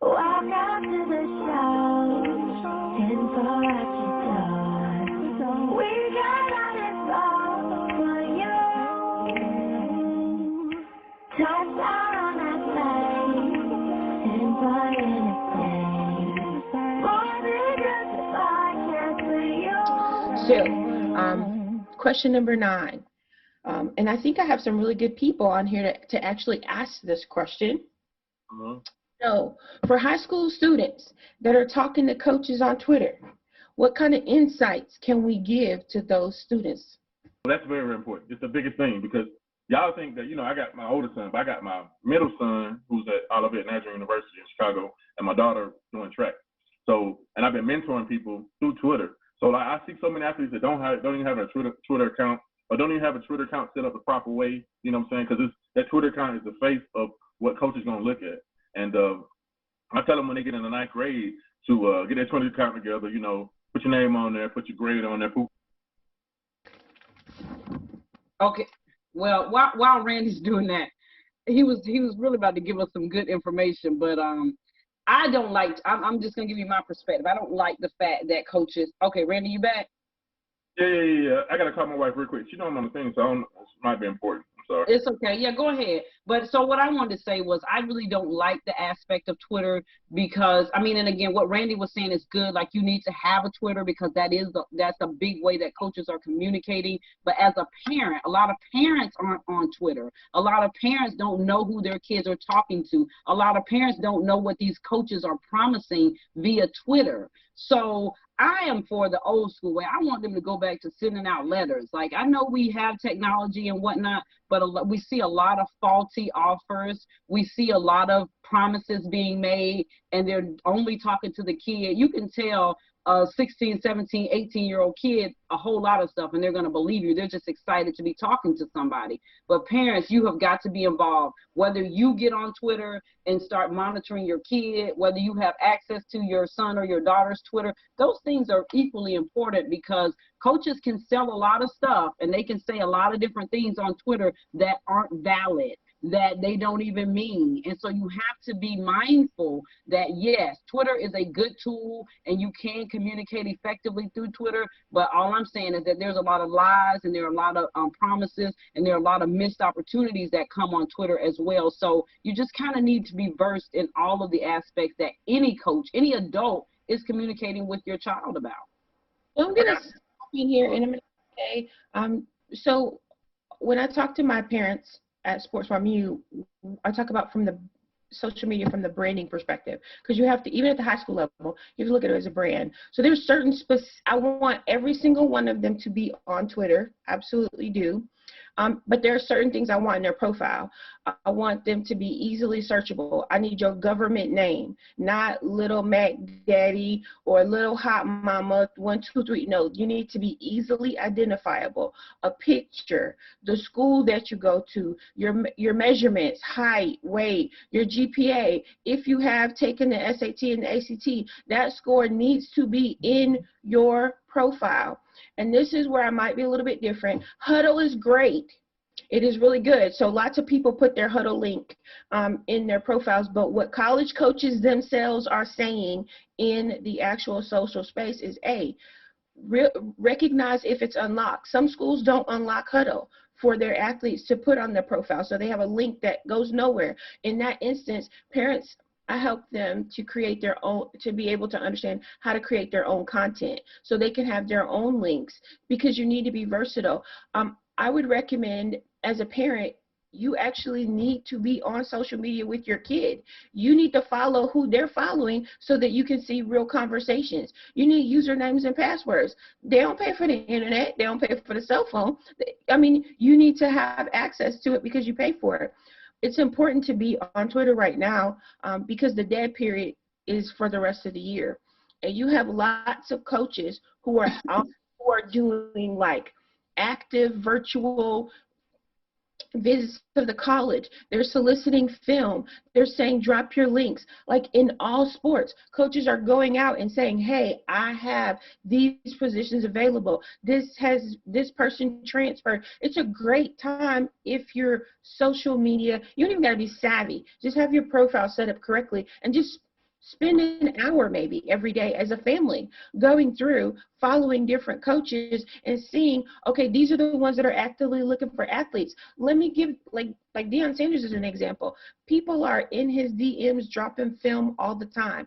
Welcome to the show. 10 for after dark. We got all this all for you. Touchdown on that plane. 10 for entertain. More than just a podcast for you. So, question number 9. And I think I have some really good people on here to actually ask this question. So, for high school students that are talking to coaches on Twitter, what kind of insights can we give to those students? Well, that's very, very important. It's the biggest thing because y'all think that, I got my older son, but I got my middle son who's at Olivet National University in Chicago, and my daughter doing track. So, and I've been mentoring people through Twitter. So, like, I see so many athletes that don't even have a Twitter account, or don't even have a Twitter account set up the proper way. You know what I'm saying? Because that Twitter account is the face of what coach is going to look at. And I tell them when they get in the 9th grade to get their Twitter account together, put your name on there, put your grade on there. Okay. Well, while Randy's doing that, he was really about to give us some good information, but I don't like. I'm just gonna give you my perspective. I don't like the fact that coaches. Okay, Randy, you back? Yeah. I gotta call my wife real quick. She know I'm on the thing, so this might be important. I'm sorry. It's okay. Yeah, go ahead. But so what I wanted to say was I really don't like the aspect of Twitter because and again, what Randy was saying is good. Like you need to have a Twitter because that's a big way that coaches are communicating. But as a parent, a lot of parents aren't on Twitter. A lot of parents don't know who their kids are talking to. A lot of parents don't know what these coaches are promising via Twitter. So I am for the old school way. I want them to go back to sending out letters. Like I know we have technology and whatnot, but we see a lot of faulty offers. We see a lot of promises being made, and they're only talking to the kid. You can tell a 16, 17, 18-year-old kid a whole lot of stuff, and they're going to believe you. They're just excited to be talking to somebody. But parents, you have got to be involved. Whether you get on Twitter and start monitoring your kid, whether you have access to your son or your daughter's Twitter, those things are equally important because coaches can sell a lot of stuff, and they can say a lot of different things on Twitter that aren't valid, that they don't even mean. And so you have to be mindful that, yes, Twitter is a good tool and you can communicate effectively through Twitter, but all I'm saying is that there's a lot of lies and there are a lot of promises and there are a lot of missed opportunities that come on Twitter as well. So you just kind of need to be versed in all of the aspects that any coach, any adult is communicating with your child about. Well, I'm going to stop in here in a minute, okay? So when I talk to my parents at Sports Farm U, I talk about from the social media from the branding perspective, because you have to, even at the high school level, you have to look at it as a brand. So there's certain I want every single one of them to be on Twitter, absolutely do. But there are certain things I want in their profile. I want them to be easily searchable. I need your government name, not little Mac Daddy or little Hot Mama 123. No, you need to be easily identifiable. A picture, the school that you go to, your measurements, height, weight, your GPA. If you have taken the SAT and the ACT, that score needs to be in your profile. And this is where I might be a little bit different. Huddle is great. It is really good. So lots of people put their Huddle link in their profiles, but what college coaches themselves are saying in the actual social space is, recognize if it's unlocked. Some schools don't unlock Huddle for their athletes to put on their profile, so they have a link that goes nowhere. In that instance, parents, I help them to create their own, to be able to understand how to create their own content so they can have their own links, because you need to be versatile. I would recommend, as a parent, you actually need to be on social media with your kid. You need to follow who they're following so that you can see real conversations. You need usernames and passwords. They don't pay for the internet. They don't pay for the cell phone. You need to have access to it because you pay for it. It's important to be on Twitter right now because the dead period is for the rest of the year. And you have lots of coaches who are doing like active virtual visits to the college. They're soliciting film. They're saying drop your links. Like in all sports, coaches are going out and saying, hey, I have these positions available. This person transferred. It's a great time if your social media, you don't even got to be savvy. Just have your profile set up correctly and just Spend an hour maybe every day as a family going through, following different coaches and seeing, okay, these are the ones that are actively looking for athletes. Let me give, like Deion Sanders is an example. People are in his DMs dropping film all the time.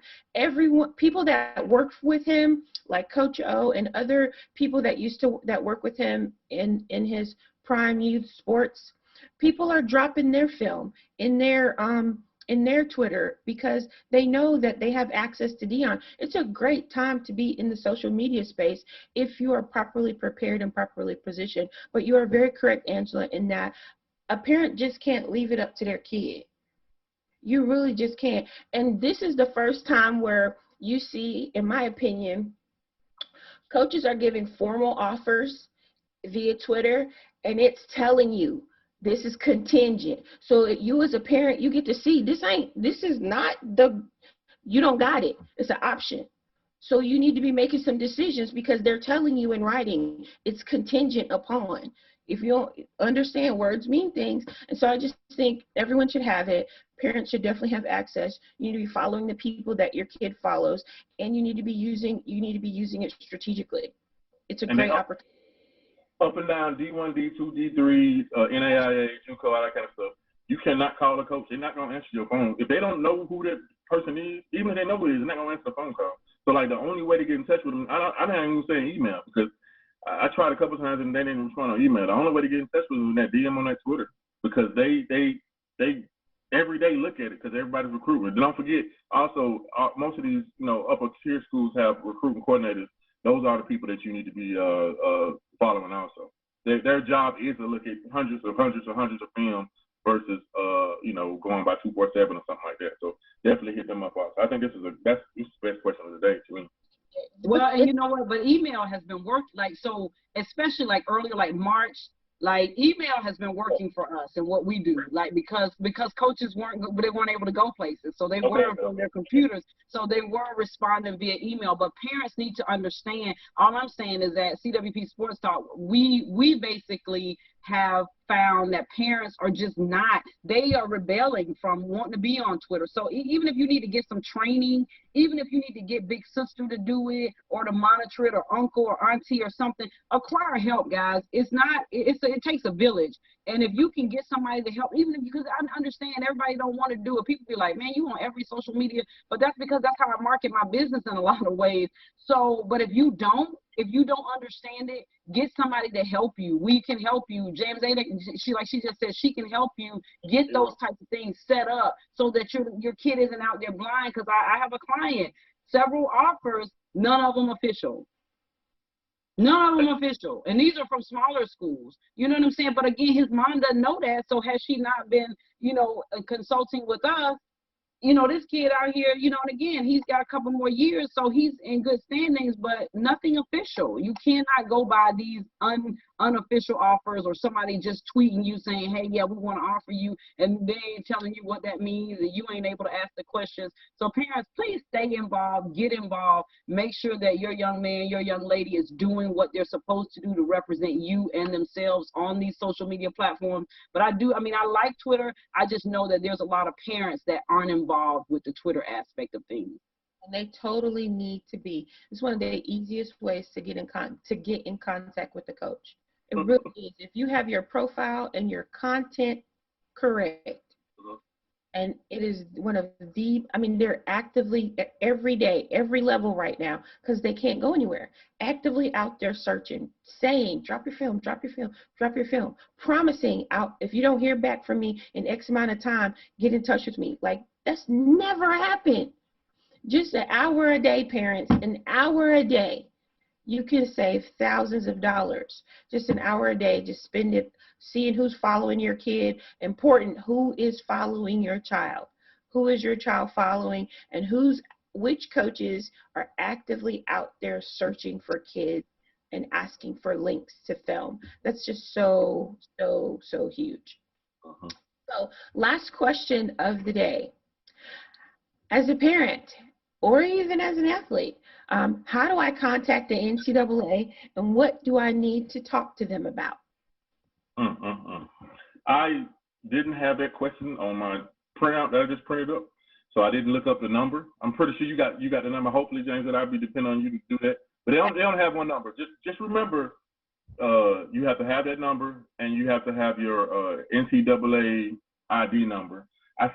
People that work with him, like Coach O and other people that work with him in his prime youth sports, people are dropping their film in their Twitter because they know that they have access to Deion. It's a great time to be in the social media space if you are properly prepared and properly positioned. But you are very correct, Angela, in that a parent just can't leave it up to their kid. You really just can't. And this is the first time where you see, in my opinion, coaches are giving formal offers via Twitter, and it's telling you this is contingent. So you as a parent, you get to see you don't got it. It's an option. So you need to be making some decisions because they're telling you in writing it's contingent upon. If you don't understand, words mean things. And so I just think everyone should have it. Parents should definitely have access. You need to be following the people that your kid follows, and you need to be using it strategically. It's a great opportunity. Up and down, D1, D2, D3, NAIA, JUCO, all that kind of stuff. You cannot call a coach. They're not going to answer your phone. If they don't know who that person is, even if they know who it is, they're not going to answer the phone call. So, like, the only way to get in touch with them, I didn't even say email because I tried a couple times and they didn't respond on email. The only way to get in touch with them is that DM on that Twitter because they every day look at it because everybody's recruiting. Don't forget, also, most of these, upper tier schools have recruiting coordinators. Those are the people that you need to be following also. Their job is to look at hundreds of film versus, going by 247 or something like that. So definitely hit them up also. I think this is the best question of the day to me. Well, and you know what? But email has been working, especially earlier, March. Email has been working for us and what we do, because coaches weren't able to go places, so they were from their computers, so they were responding via email. But parents need to understand. All I'm saying is that CWP Sports Talk, we basically have found that parents are just not, they are rebelling from wanting to be on Twitter. So even if you need to get some training, even if you need to get big sister to do it or to monitor it or uncle or auntie or something, acquire help, guys. It takes a village. And if you can get somebody to help, because I understand everybody don't want to do it. People be like, man, you on every social media, but that's because that's how I market my business in a lot of ways. So, but if you don't understand it, get somebody to help you. We can help you. Jamesetta, she just said, she can help you get those types of things set up so that your kid isn't out there blind. Because I have a client, several offers, none of them official. None of them official. And these are from smaller schools. You know what I'm saying? But again, his mom doesn't know that. So has she not been, consulting with us? This kid out here, and again, he's got a couple more years, so he's in good standings, but nothing official. You cannot go by these unofficial offers or somebody just tweeting you saying, hey, yeah, we want to offer you, and they ain't telling you what that means, and you ain't able to ask the questions. So parents, please stay involved, get involved, make sure that your young man, your young lady is doing what they're supposed to do to represent you and themselves on these social media platforms. But I like Twitter. I just know that there's a lot of parents that aren't involved with the Twitter aspect of things. And they totally need to be. It's one of the easiest ways to get in contact with the coach. It really is. If you have your profile and your content correct, and it is one of they're actively every day, every level right now, because they can't go anywhere, actively out there searching, saying, drop your film, promising if you don't hear back from me in X amount of time, get in touch with me. That's never happened. Just an hour a day, parents, an hour a day. You can save thousands of dollars. Just an hour a day, just spend it seeing who's following your kid. Important, who is following your child? Who is your child following? And which coaches are actively out there searching for kids and asking for links to film? That's just so, so, so huge. So last question of the day. As a parent, or even as an athlete, how do I contact the NCAA, and what do I need to talk to them about? I didn't have that question on my printout that I just printed up, so I didn't look up the number. I'm pretty sure you got the number. Hopefully, James, that I'll be depending on you to do that. But they don't have one number. Just remember, you have to have that number, and you have to have your NCAA ID number. I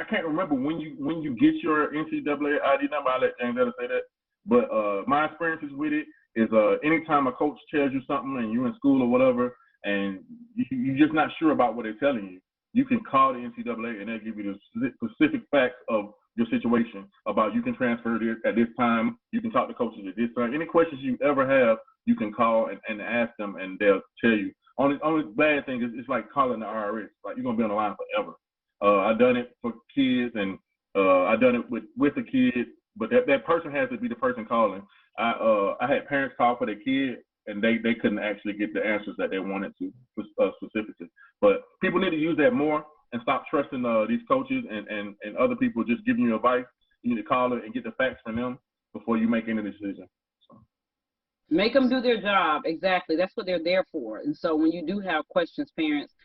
can't remember when you get your NCAA ID number. I'll let Jamesetta say that. But my experiences with it is anytime a coach tells you something and you're in school or whatever, and you're just not sure about what they're telling you, you can call the NCAA and they'll give you the specific facts of your situation about you can transfer this at this time, you can talk to coaches at this time. Any questions you ever have, you can call and ask them, and they'll tell you. Only bad thing is it's like calling the IRS. Like, you're gonna be on the line forever. I've done it for kids, and I've done it with a kid, but that person has to be the person calling. I had parents call for their kid, and they couldn't actually get the answers that they wanted to specifically. But people need to use that more and stop trusting these coaches and other people just giving you advice. You need to call it and get the facts from them before you make any decision. So. Make them do their job. Exactly. That's what they're there for. And so when you do have questions, parents,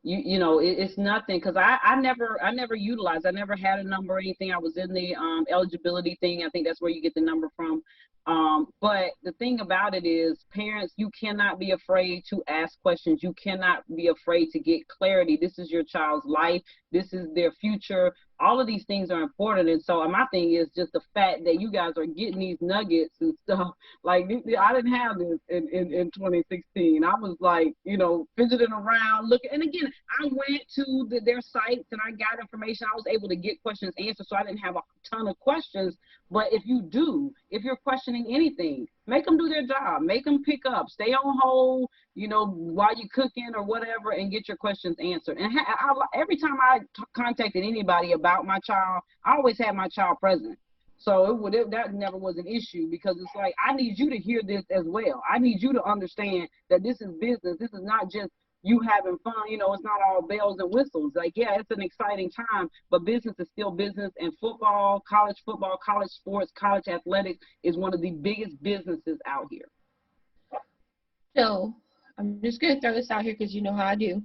you know, it's nothing, because I never utilized, I never had a number or anything. I was in the eligibility thing. I think that's where you get the number from. But the thing about it is, parents, you cannot be afraid to ask questions. You cannot be afraid to get clarity. This is your child's life. This is their future. All of these things are important. And so my thing is just the fact that you guys are getting these nuggets and stuff. Like, I didn't have this in 2016. I was like, you know, fidgeting around, looking. And again, I went to their sites and I got information. I was able to get questions answered, so I didn't have a ton of questions. But if you're questioning anything, make them do their job. Make them pick up. Stay on hold, you know, while you're cooking or whatever, and get your questions answered. And every time I contacted anybody about my child, I always had my child present. So that never was an issue, because it's like, I need you to hear this as well. I need you to understand that this is business. This is not just you having fun. You know, it's not all bells and whistles. Like, yeah, it's an exciting time, but business is still business. And football, college sports, college athletics is one of the biggest businesses out here. So I'm just going to throw this out here because you know how I do.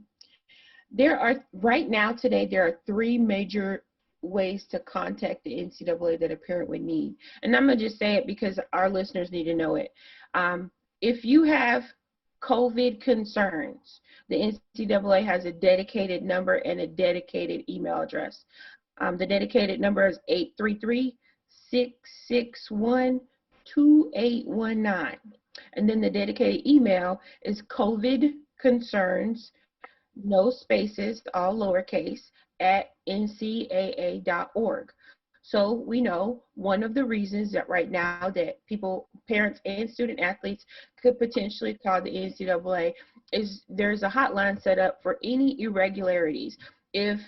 Right now today, there are 3 major ways to contact the NCAA that a parent would need. And I'm going to just say it because our listeners need to know it. If you have COVID concerns, the NCAA has a dedicated number and a dedicated email address. The dedicated number is 833-661-2819. And then the dedicated email is COVID concerns, no spaces, all lowercase, at ncaa.org. So we know one of the reasons that right now that parents and student athletes could potentially call the NCAA is there's a hotline set up for any irregularities. If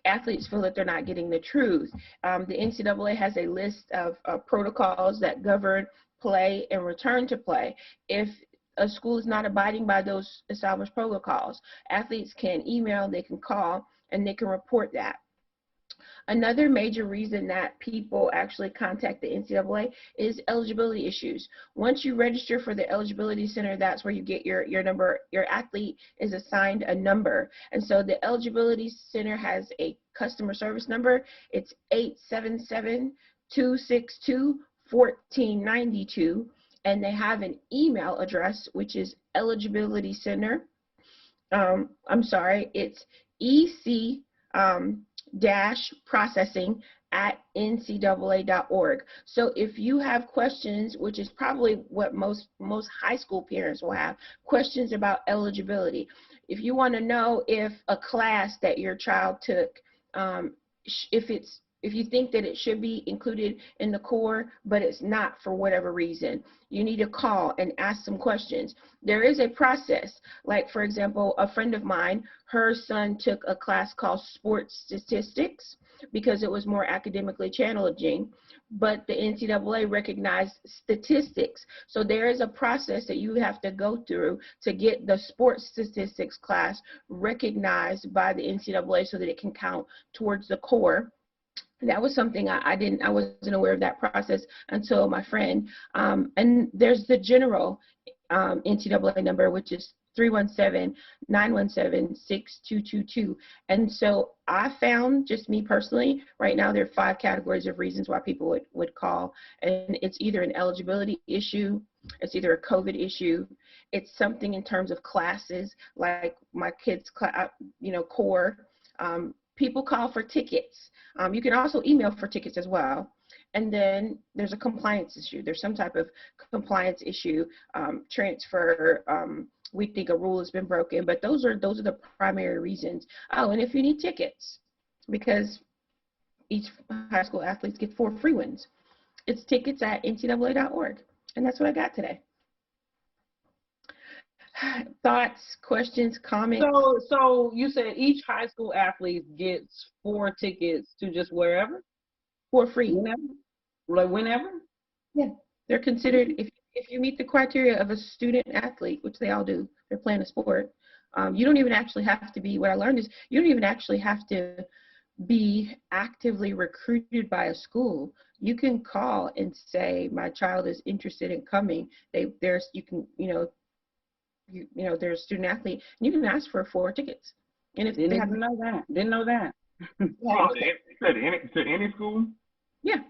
athletes feel that they're not getting the truth, the NCAA has a list of protocols that govern play and return to play. If a school is not abiding by those established protocols, athletes can email, they can call, and they can report that. Another major reason that people actually contact the NCAA is eligibility issues. Once you register for the eligibility center, that's where you get your number. Your athlete is assigned a number. And so the eligibility center has a customer service number. It's 877-262-1492. And they have an email address, which is eligibility center. It's EC processing at ncaa.org. So if you have questions, which is probably what most high school parents will have, questions about eligibility. If you want to know if a class that your child took, if you think that it should be included in the core, but it's not for whatever reason, you need to call and ask some questions. There is a process. Like, for example, a friend of mine, her son took a class called Sports Statistics because it was more academically challenging, but the NCAA recognized statistics. So there is a process that you have to go through to get the sports statistics class recognized by the NCAA so that it can count towards the core. That was something I wasn't aware of that process until my friend. And there's the general NCAA number, which is 317-917-6222. And so I found, just me personally, right now there are 5 categories of reasons why people would call. And it's either an eligibility issue, it's either a COVID issue, it's something in terms of classes, like my kids' core. People call for tickets. You can also email for tickets as well. And then there's a compliance issue. There's some type of compliance issue, transfer. We think a rule has been broken, but those are the primary reasons. Oh, and if you need tickets, because each high school athletes get 4 free wins. It's tickets at ncaa.org. And that's what I got today. Thoughts, questions, comments? So you said each high school athlete gets 4 tickets to just wherever? For free. Whenever? Like whenever? Yeah. They're considered, if you meet the criteria of a student athlete, which they all do, they're playing a sport, you don't even actually have to be, what I learned is you don't even actually have to be actively recruited by a school. You can call and say, my child is interested in coming. They're a student athlete, and you can ask for 4 tickets. And if Didn't know that. Oh, to any school? Yeah.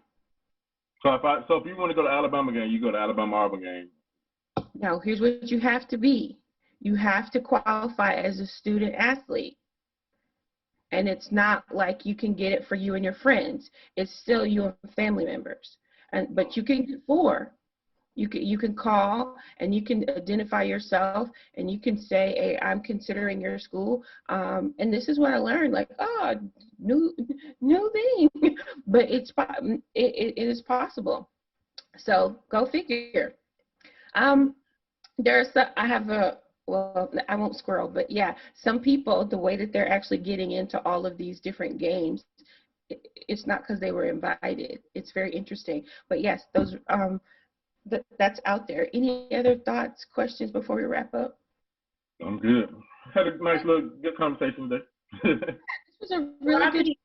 So if you want to go to Alabama game, you go to Alabama-Auburn game. Now, here's what you have to be. You have to qualify as a student athlete. And it's not like you can get it for you and your friends. It's still you and family members. But you can get 4. You can call and you can identify yourself and you can say, hey, I'm considering your school. And this is what I learned, like, new thing. But it is possible. So go figure. I won't squirrel, but yeah, some people, the way that they're actually getting into all of these different games, it's not because they were invited. It's very interesting. But yes, those that's out there. Any other thoughts, questions before we wrap up? I'm good. Had a nice little good conversation today. This was a really good.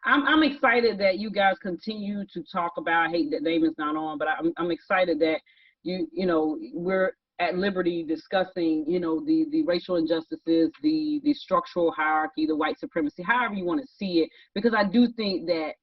I'm excited that you guys continue to talk about. I hate that Damon's not on, but I'm excited that we're at liberty discussing the racial injustices, the structural hierarchy, the white supremacy, however you want to see it, because I do think that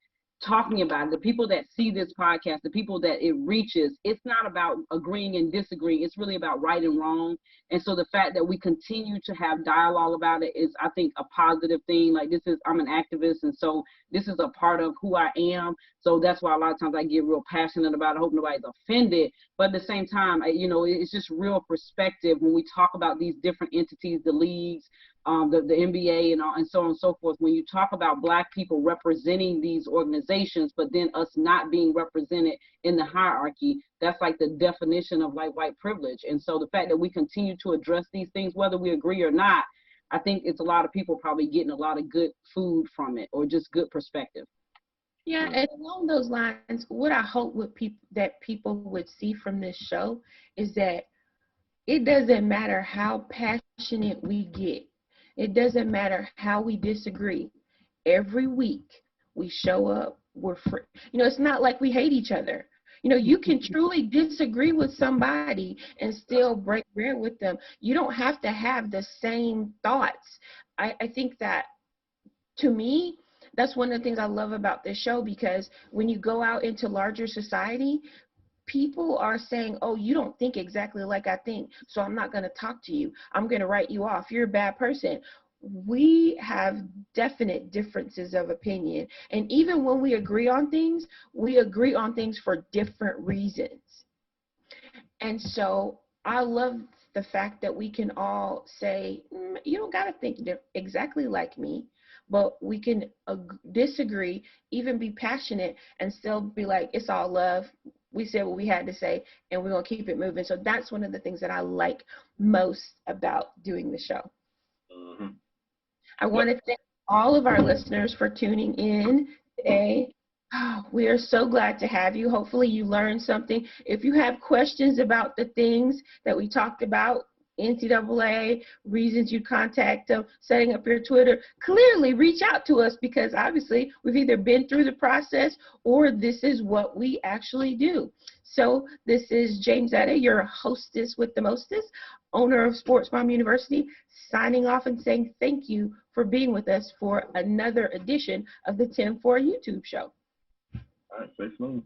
talking about it, the people that see this podcast, the people that it reaches, it's not about agreeing and disagreeing. It's really about right and wrong. And so the fact that we continue to have dialogue about it is, I think, a positive thing. Like, I'm an activist, and so this is a part of who I am. So that's why a lot of times I get real passionate about it. I hope nobody's offended. But at the same time, it's just real perspective when we talk about these different entities, the leagues, the NBA and so on and so forth. When you talk about Black people representing these organizations, but then us not being represented in the hierarchy, that's like the definition of like white privilege. And so the fact that we continue to address these things, whether we agree or not, I think it's a lot of people probably getting a lot of good food from it, or just good perspective. Yeah, and along those lines, what I hope that people would see from this show is that it doesn't matter how passionate we get. It doesn't matter how we disagree. Every week we show up, we're free. It's not like we hate each other. You can truly disagree with somebody and still break bread with them. You don't have to have the same thoughts. I think that, to me, that's one of the things I love about this show, because when you go out into larger society, people are saying, oh, you don't think exactly like I think, so I'm not going to talk to you. I'm going to write you off. You're a bad person. We have definite differences of opinion. And even when we agree on things for different reasons. And so I love the fact that we can all say, you don't got to think exactly like me, but we can disagree, even be passionate, and still be like, it's all love. We said what we had to say, and we're going to keep it moving. So that's one of the things that I like most about doing the show. Mm-hmm. I want to thank all of our listeners for tuning in today. We are so glad to have you. Hopefully you learned something. If you have questions about the things that we talked about, NCAA, reasons you contact them, setting up your Twitter, clearly reach out to us, because obviously we've either been through the process or this is what we actually do. So this is Jamesetta, your hostess with the mostest, owner of Sports Mom University, signing off and saying thank you for being with us for another edition of the 10-4 YouTube show. All right, stay smooth.